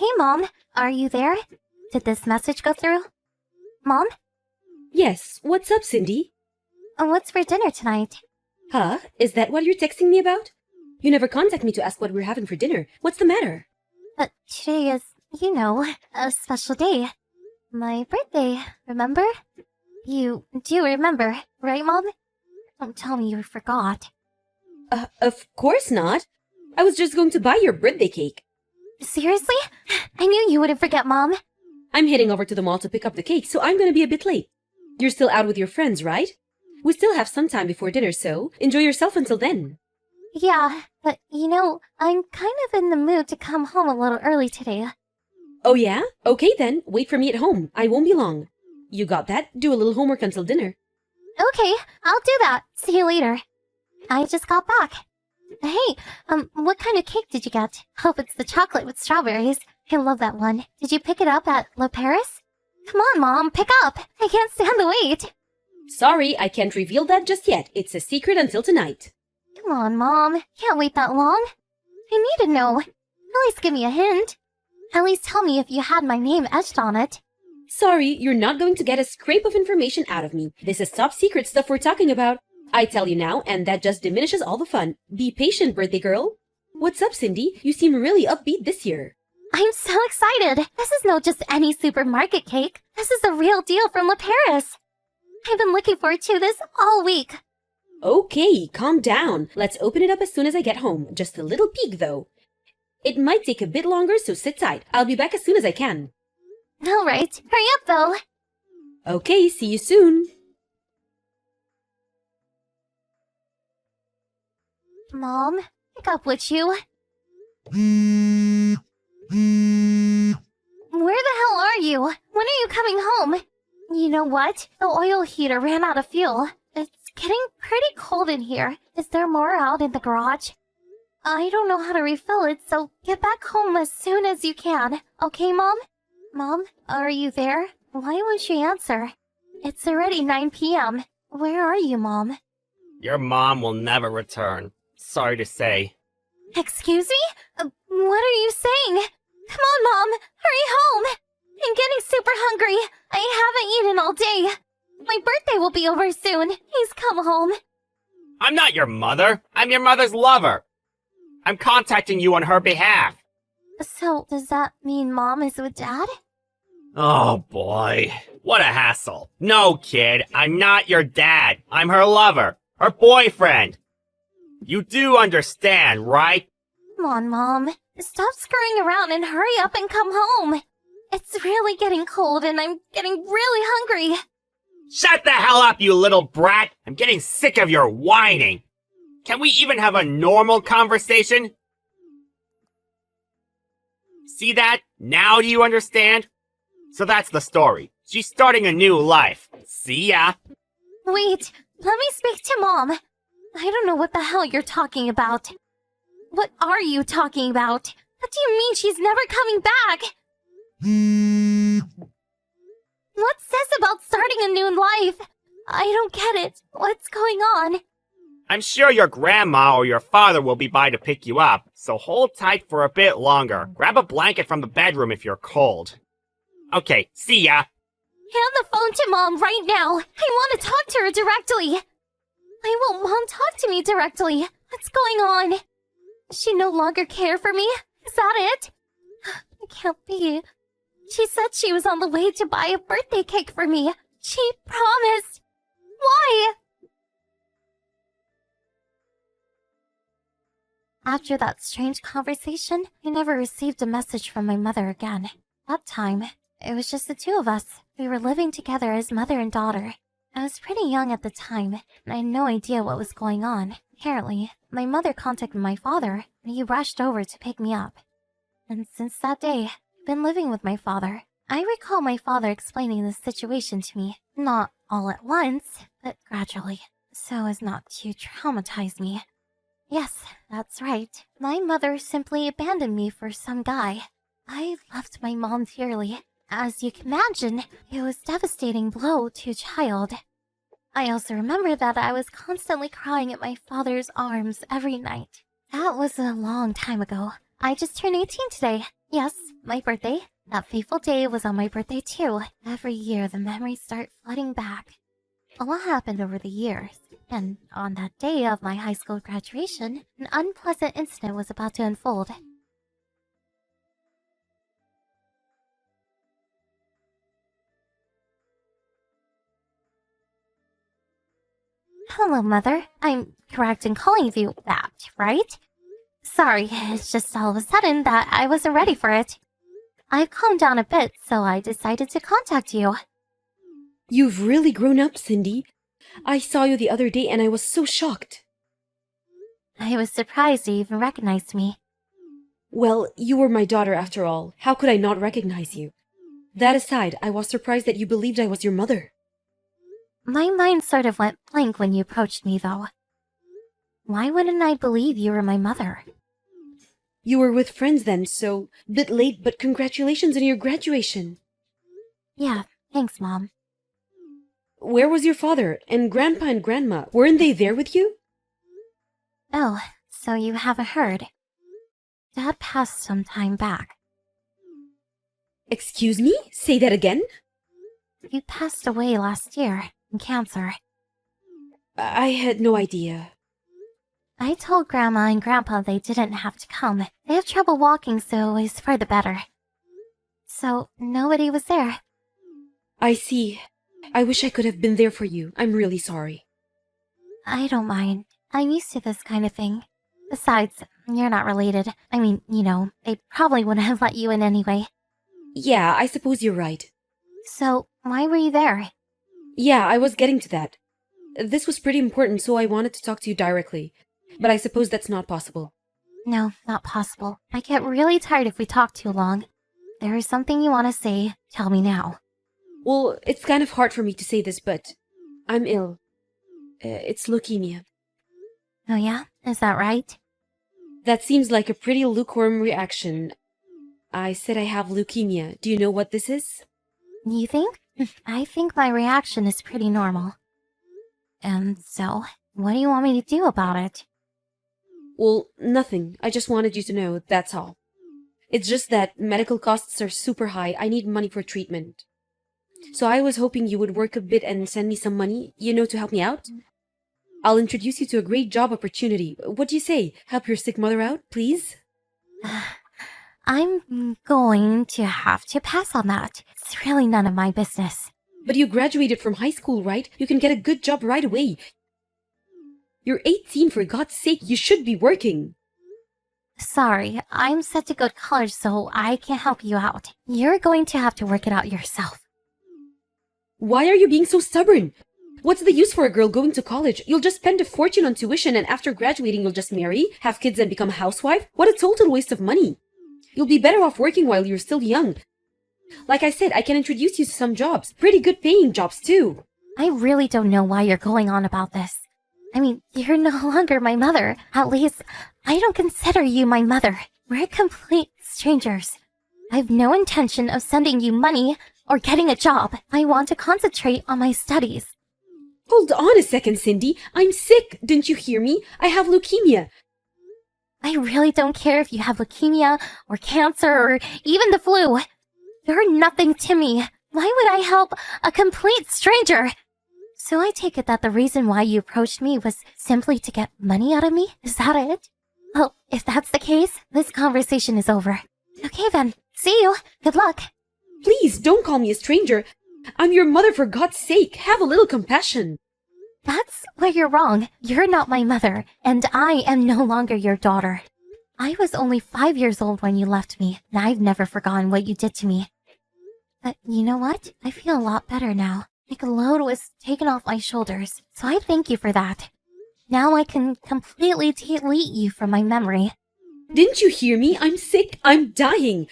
Hey, Mom. Are you there? Did this message go through? Mom? Yes, what's up, Cindy? What's for dinner tonight? Huh? Is that what you're texting me about? You never contact me to ask what we're having for dinner. What's the matter? Today is, a special day. My birthday, remember? You do remember, right, Mom? Don't tell me you forgot. Of course not. I was just going to buy your birthday cake. Seriously? I knew you wouldn't forget, Mom. I'm heading over to the mall to pick up the cake, so I'm gonna be a bit late. You're still out with your friends, right? We still have some time before dinner, so enjoy yourself until then. Yeah, but I'm kind of in the mood to come home a little early today. Oh yeah? Okay then, wait for me at home. I won't be long. You got that? Do a little homework until dinner. Okay, I'll do that. See you later. I just got back. Hey, what kind of cake did you get? Hope it's the chocolate with strawberries. I love that one. Did you pick it up at Le Paris? Come on, Mom, pick up. I can't stand the wait. Sorry, I can't reveal that just yet. It's a secret until tonight. Come on, Mom. Can't wait that long. I need to know. At least give me a hint. At least tell me if you had my name etched on it. Sorry, you're not going to get a scrape of information out of me. This is top secret stuff we're talking about. I tell you now, and that just diminishes all the fun. Be patient, birthday girl. What's up, Cindy? You seem really upbeat this year. I'm so excited. This is not just any supermarket cake. This is the real deal from Le Paris. I've been looking forward to this all week. Okay, calm down. Let's open it up as soon as I get home. Just a little peek, though. It might take a bit longer, so sit tight. I'll be back as soon as I can. All right, hurry up, though. Okay, see you soon. Mom, pick up, would you? Where the hell are you? When are you coming home? You know what? The oil heater ran out of fuel. It's getting pretty cold in here. Is there more out in the garage? I don't know how to refill it, so get back home as soon as you can. Okay, Mom? Mom, are you there? Why won't you answer? It's already 9 p.m. Where are you, Mom? Your mom will never return. Sorry to say. Excuse me? What are you saying? Come on, Mom! Hurry home! I'm getting super hungry. I haven't eaten all day. My birthday will be over soon. Please come home. I'm not your mother. I'm your mother's lover. I'm contacting you on her behalf. So, does that mean Mom is with Dad? Oh boy. What a hassle. No, kid. I'm not your dad. I'm her lover. Her boyfriend. You do understand, right? Come on, Mom. Stop scurrying around and hurry up and come home. It's really getting cold and I'm getting really hungry. Shut the hell up, you little brat! I'm getting sick of your whining. Can we even have a normal conversation? See that? Now do you understand? So that's the story. She's starting a new life. See ya. Wait, let me speak to Mom. I don't know what the hell you're talking about. What are you talking about? What do you mean she's never coming back? What's this about starting a new life? I don't get it. What's going on? I'm sure your grandma or your father will be by to pick you up, so hold tight for a bit longer. Grab a blanket from the bedroom if you're cold. Okay, see ya. Hand the phone to Mom right now. I want to talk to her directly. Why won't Mom talk to me directly? What's going on? Does she no longer care for me? Is that it? It can't be. She said she was on the way to buy a birthday cake for me. She promised. Why? After that strange conversation, I never received a message from my mother again. That time, it was just the two of us. We were living together as mother and daughter. I was pretty young at the time, and I had no idea what was going on. Apparently, my mother contacted my father, and he rushed over to pick me up. And since that day, I've been living with my father. I recall my father explaining the situation to me, not all at once, but gradually, so as not to traumatize me. Yes, that's right. My mother simply abandoned me for some guy. I loved my mom dearly. As you can imagine, it was a devastating blow to a child. I also remember that I was constantly crying at my father's arms every night. That was a long time ago. I just turned 18 today. Yes, my birthday. That fateful day was on my birthday too. Every year the memories start flooding back. A lot happened over the years, and on that day of my high school graduation, an unpleasant incident was about to unfold. Hello, Mother. I'm correct in calling you that, right? Sorry, it's just all of a sudden that I wasn't ready for it. I've calmed down a bit, so I decided to contact you. You've really grown up, Cindy. I saw you the other day and I was so shocked. I was surprised you even recognized me. Well, you were my daughter after all. How could I not recognize you? That aside, I was surprised that you believed I was your mother. My mind sort of went blank when you approached me, though. Why wouldn't I believe you were my mother? You were with friends then, so bit late, but congratulations on your graduation. Yeah, thanks, Mom. Where was your father and grandpa and grandma? Weren't they there with you? Oh, so you haven't heard. Dad passed some time back. Excuse me? Say that again? He passed away last year from cancer. I had no idea. I told Grandma and Grandpa they didn't have to come. They have trouble walking, so it was for the better. So nobody was there. I see. I wish I could have been there for you. I'm really sorry. I don't mind. I'm used to this kind of thing. Besides, you're not related. I mean, they probably wouldn't have let you in anyway. Yeah, I suppose you're right. So, why were you there? Yeah, I was getting to that. This was pretty important, so I wanted to talk to you directly. But I suppose that's not possible. No, not possible. I get really tired if we talk too long. There is something you want to say, tell me now. Well, it's kind of hard for me to say this, but I'm ill. It's leukemia. Oh yeah? Is that right? That seems like a pretty lukewarm reaction. I said I have leukemia. Do you know what this is? You think? I think my reaction is pretty normal. And so, what do you want me to do about it? Well, nothing. I just wanted you to know, that's all. It's just that medical costs are super high. I need money for treatment. So I was hoping you would work a bit and send me some money, to help me out. I'll introduce you to a great job opportunity. What do you say? Help your sick mother out, please? I'm going to have to pass on that. It's really none of my business. But you graduated from high school, right? You can get a good job right away. You're 18, for God's sake, you should be working. Sorry, I'm set to go to college, so I can't help you out. You're going to have to work it out yourself. Why are you being so stubborn? What's the use for a girl going to college? You'll just spend a fortune on tuition, and after graduating you'll just marry, have kids, and become a housewife? What a total waste of money. You'll be better off working while you're still young. Like I said, I can introduce you to some jobs. Pretty good paying jobs, too. I really don't know why you're going on about this. I mean, you're no longer my mother. At least, I don't consider you my mother. We're complete strangers. I've no intention of sending you money or getting a job. I want to concentrate on my studies. Hold on a second, Cindy. I'm sick. Didn't you hear me? I have leukemia. I really don't care if you have leukemia or cancer or even the flu. You're nothing to me. Why would I help a complete stranger? So I take it that the reason why you approached me was simply to get money out of me? Is that it? Well, if that's the case, this conversation is over. Okay then, see you. Good luck. Please, don't call me a stranger. I'm your mother, for God's sake. Have a little compassion. That's where you're wrong. You're not my mother, and I am no longer your daughter. I was only 5 years old when you left me, and I've never forgotten what you did to me. But you know what? I feel a lot better now. Like a load was taken off my shoulders, so I thank you for that. Now I can completely delete you from my memory. Didn't you hear me? I'm sick. I'm dying.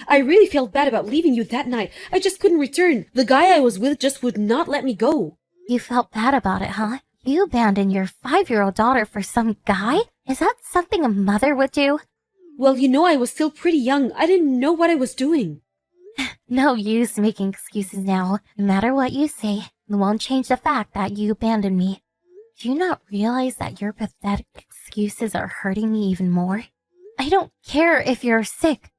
I really felt bad about leaving you that night. I just couldn't return. The guy I was with just would not let me go. You felt bad about it, huh? You abandoned your 5-year-old daughter for some guy? Is that something a mother would do? Well, I was still pretty young. I didn't know what I was doing. No use making excuses now. No matter what you say, it won't change the fact that you abandoned me. Do you not realize that your pathetic excuses are hurting me even more? I don't care if you're sick.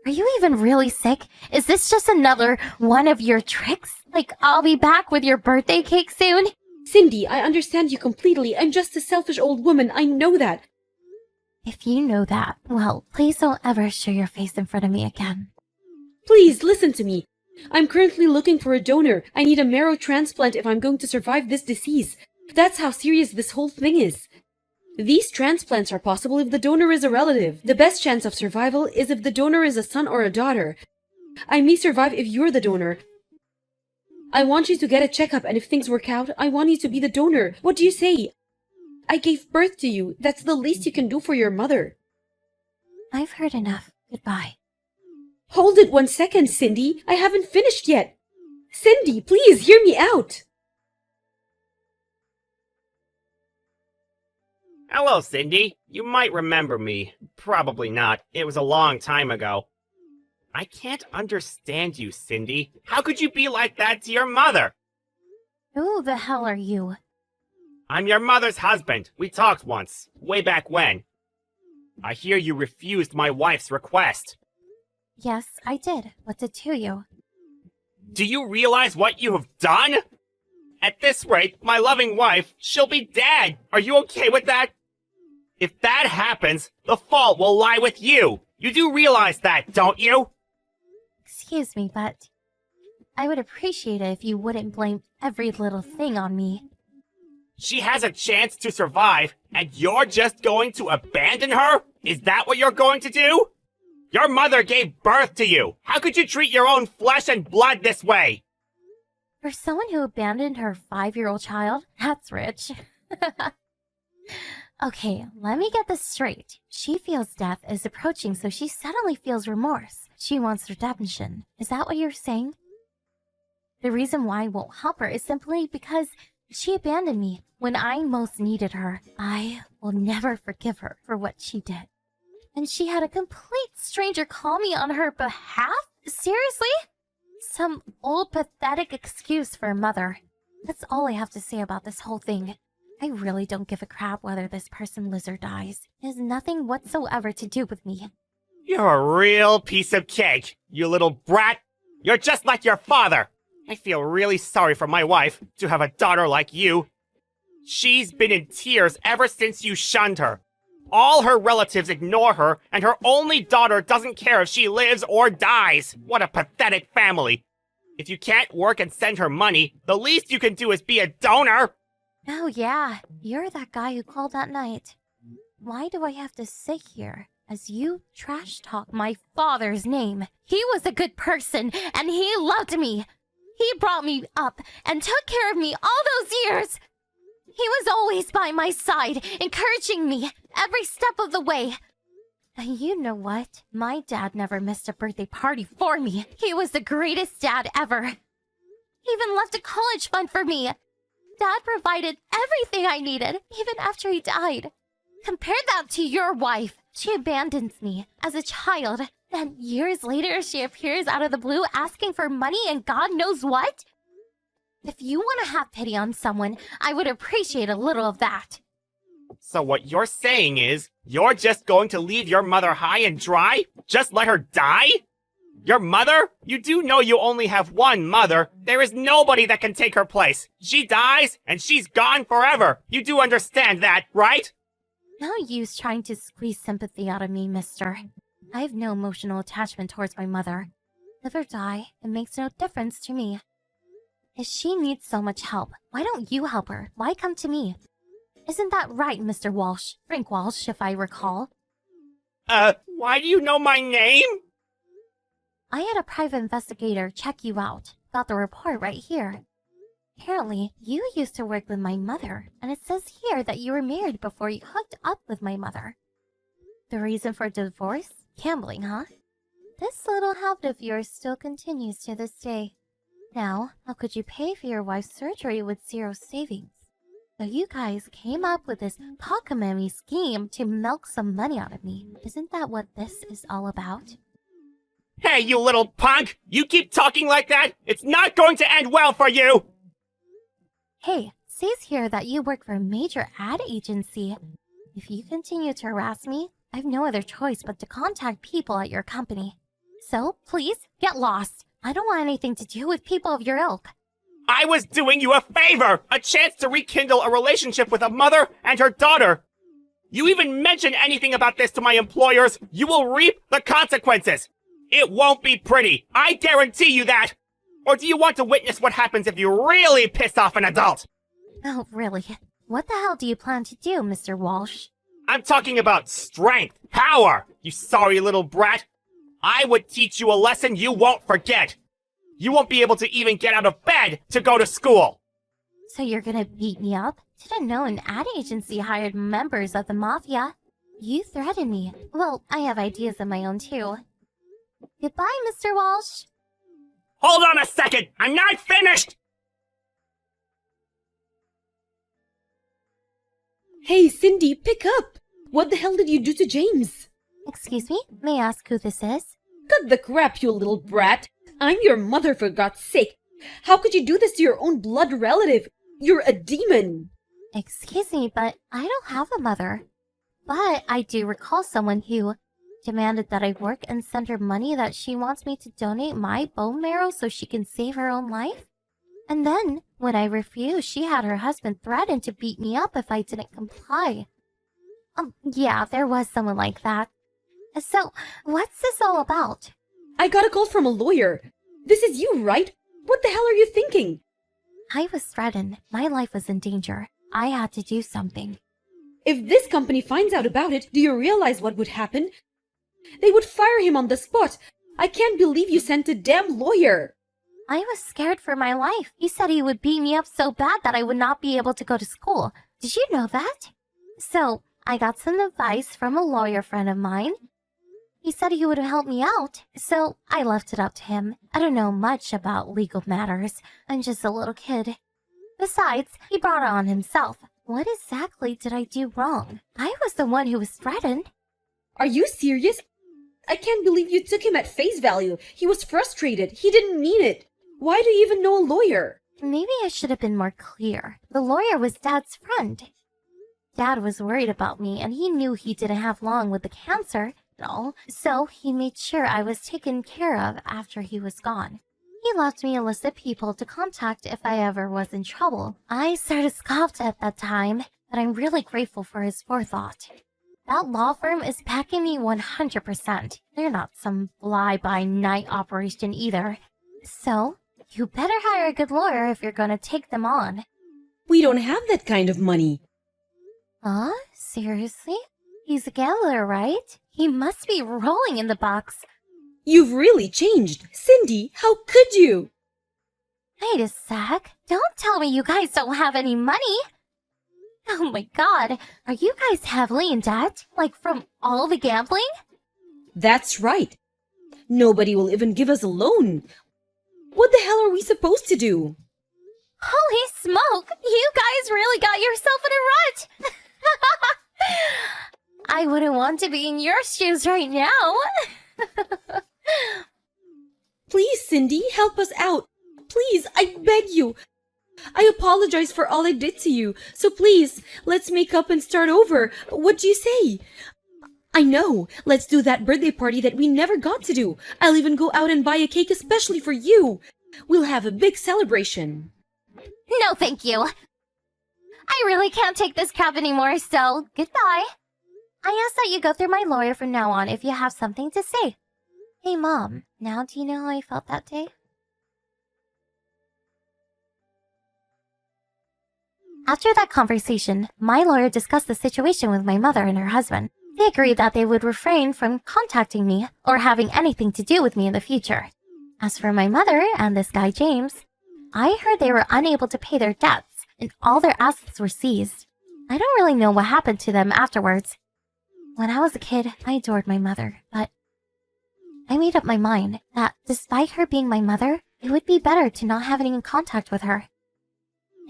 Are you even really sick? Is this just another one of your tricks? Like, I'll be back with your birthday cake soon? Cindy, I understand you completely. I'm just a selfish old woman. I know that. If you know that, well, please don't ever show your face in front of me again. Please, listen to me. I'm currently looking for a donor. I need a marrow transplant if I'm going to survive this disease. That's how serious this whole thing is. These transplants are possible if the donor is a relative. The best chance of survival is if the donor is a son or a daughter. I may survive if you're the donor. I want you to get a checkup, and if things work out, I want you to be the donor. What do you say? I gave birth to you. That's the least you can do for your mother. I've heard enough. Goodbye. Hold it 1 second, Cindy. I haven't finished yet. Cindy, please hear me out. Hello, Cindy. You might remember me. Probably not. It was a long time ago. I can't understand you, Cindy. How could you be like that to your mother? Who the hell are you? I'm your mother's husband. We talked once, way back when. I hear you refused my wife's request. Yes, I did. What's it to you? Do you realize what you have done? At this rate, my loving wife, she'll be dead. Are you okay with that? If that happens, the fault will lie with you. You do realize that, don't you? Excuse me, but I would appreciate it if you wouldn't blame every little thing on me. She has a chance to survive, and you're just going to abandon her? Is that what you're going to do? Your mother gave birth to you. How could you treat your own flesh and blood this way? For someone who abandoned her 5-year-old child, that's rich. Okay, let me get this straight. She feels death is approaching, so she suddenly feels remorse. She wants redemption. Is that what you're saying? The reason why I won't help her is simply because she abandoned me when I most needed her. I will never forgive her for what she did. And she had a complete stranger call me on her behalf? Seriously? Some old pathetic excuse for a mother. That's all I have to say about this whole thing. I really don't give a crap whether this person lives or dies. It has nothing whatsoever to do with me. You're a real piece of cake, you little brat. You're just like your father. I feel really sorry for my wife to have a daughter like you. She's been in tears ever since you shunned her. All her relatives ignore her, and her only daughter doesn't care if she lives or dies. What a pathetic family. If you can't work and send her money, the least you can do is be a donor. Oh yeah, you're that guy who called that night. Why do I have to sit here as you trash talk my father's name? He was a good person, and he loved me. He brought me up and took care of me all those years. He was always by my side, encouraging me every step of the way. And you know what? My dad never missed a birthday party for me. He was the greatest dad ever. He even left a college fund for me. Dad provided everything I needed, even after he died. Compare that to your wife. She abandons me as a child. Then years later, she appears out of the blue asking for money and God knows what? If you want to have pity on someone, I would appreciate a little of that. So what you're saying is, you're just going to leave your mother high and dry? Just let her die? Your mother? You do know you only have one mother. There is nobody that can take her place. She dies, and she's gone forever. You do understand that, right? No use trying to squeeze sympathy out of me, mister. I have no emotional attachment towards my mother. Live or die, it makes no difference to me. If she needs so much help, why don't you help her? Why come to me? Isn't that right, Mr. Walsh? Frank Walsh, if I recall. Why do you know my name? I had a private investigator check you out. Got the report right here. Apparently, you used to work with my mother, and it says here that you were married before you hooked up with my mother. The reason for divorce? Gambling, huh? This little habit of yours still continues to this day. Now, how could you pay for your wife's surgery with zero savings? So you guys came up with this cockamamie scheme to milk some money out of me. Isn't that what this is all about? Hey, you little punk! You keep talking like that, it's not going to end well for you! Hey, says here that you work for a major ad agency. If you continue to harass me, I have no other choice but to contact people at your company. So, please, get lost. I don't want anything to do with people of your ilk. I was doing you a favor! A chance to rekindle a relationship with a mother and her daughter! You even mention anything about this to my employers, you will reap the consequences! It won't be pretty, I guarantee you that! Or do you want to witness what happens if you really piss off an adult? Oh, really? What the hell do you plan to do, Mr. Walsh? I'm talking about strength, power, you sorry little brat! I would teach you a lesson you won't forget! You won't be able to even get out of bed to go to school! So you're gonna beat me up? Didn't know an ad agency hired members of the Mafia. You threatened me. Well, I have ideas of my own too. Goodbye, Mr. Walsh. Hold on a second! I'm not finished! Hey, Cindy, pick up! What the hell did you do to James? Excuse me? May I ask who this is? Cut the crap, you little brat! I'm your mother, for God's sake! How could you do this to your own blood relative? You're a demon! Excuse me, but I don't have a mother. But I do recall someone who demanded that I work and send her money that she wants me to donate my bone marrow so she can save her own life. And then, when I refused, she had her husband threaten to beat me up if I didn't comply. Yeah, there was someone like that. So, what's this all about? I got a call from a lawyer. This is you, right? What the hell are you thinking? I was threatened. My life was in danger. I had to do something. If this company finds out about it, do you realize what would happen? They would fire him on the spot. I can't believe you sent a damn lawyer. I was scared for my life. He said he would beat me up so bad that I would not be able to go to school. Did you know that? So, I got some advice from a lawyer friend of mine. He said he would help me out, so I left it up to him. I don't know much about legal matters. I'm just a little kid. Besides, he brought it on himself. What exactly did I do wrong? I was the one who was threatened. Are you serious? I can't believe you took him at face value. He was frustrated. He didn't mean it. Why do you even know a lawyer? Maybe I should have been more clear. The lawyer was Dad's friend. Dad was worried about me, and he knew he didn't have long with the cancer and all, so he made sure I was taken care of after he was gone. He left me a list of people to contact if I ever was in trouble. I sort of scoffed at that time, but I'm really grateful for his forethought. That law firm is backing me 100%. They're not some fly-by-night operation either. So, you better hire a good lawyer if you're gonna take them on. We don't have that kind of money. Huh? Seriously? He's a gambler, right? He must be rolling in the bucks. You've really changed. Cindy, how could you? Wait a sec. Don't tell me you guys don't have any money. Oh my god. Are you guys heavily in debt? Like from all the gambling? That's right. Nobody will even give us a loan. What the hell are we supposed to do? Holy smoke! You guys really got yourself in a rut! I wouldn't want to be in your shoes right now. Please, Cindy, help us out. Please, I beg you. I apologize for all I did to you. So please, let's make up and start over. What do you say? I know. Let's do that birthday party that we never got to do. I'll even go out and buy a cake especially for you. We'll have a big celebration. No, thank you. I really can't take this crap anymore, so goodbye. I ask that you go through my lawyer from now on if you have something to say. Hey, Mom, now do you know how I felt that day? After that conversation, my lawyer discussed the situation with my mother and her husband. They agreed that they would refrain from contacting me or having anything to do with me in the future. As for my mother and this guy James, I heard they were unable to pay their debts and all their assets were seized. I don't really know what happened to them afterwards. When I was a kid, I adored my mother, but I made up my mind that despite her being my mother, it would be better to not have any contact with her.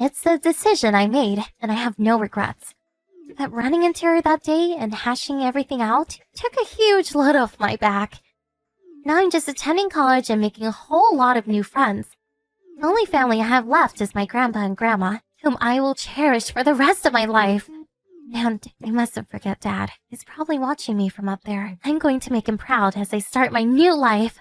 It's the decision I made, and I have no regrets. But running into her that day and hashing everything out took a huge load off my back. Now I'm just attending college and making a whole lot of new friends. The only family I have left is my grandpa and grandma, whom I will cherish for the rest of my life. And I mustn't forget Dad. He's probably watching me from up there. I'm going to make him proud as I start my new life.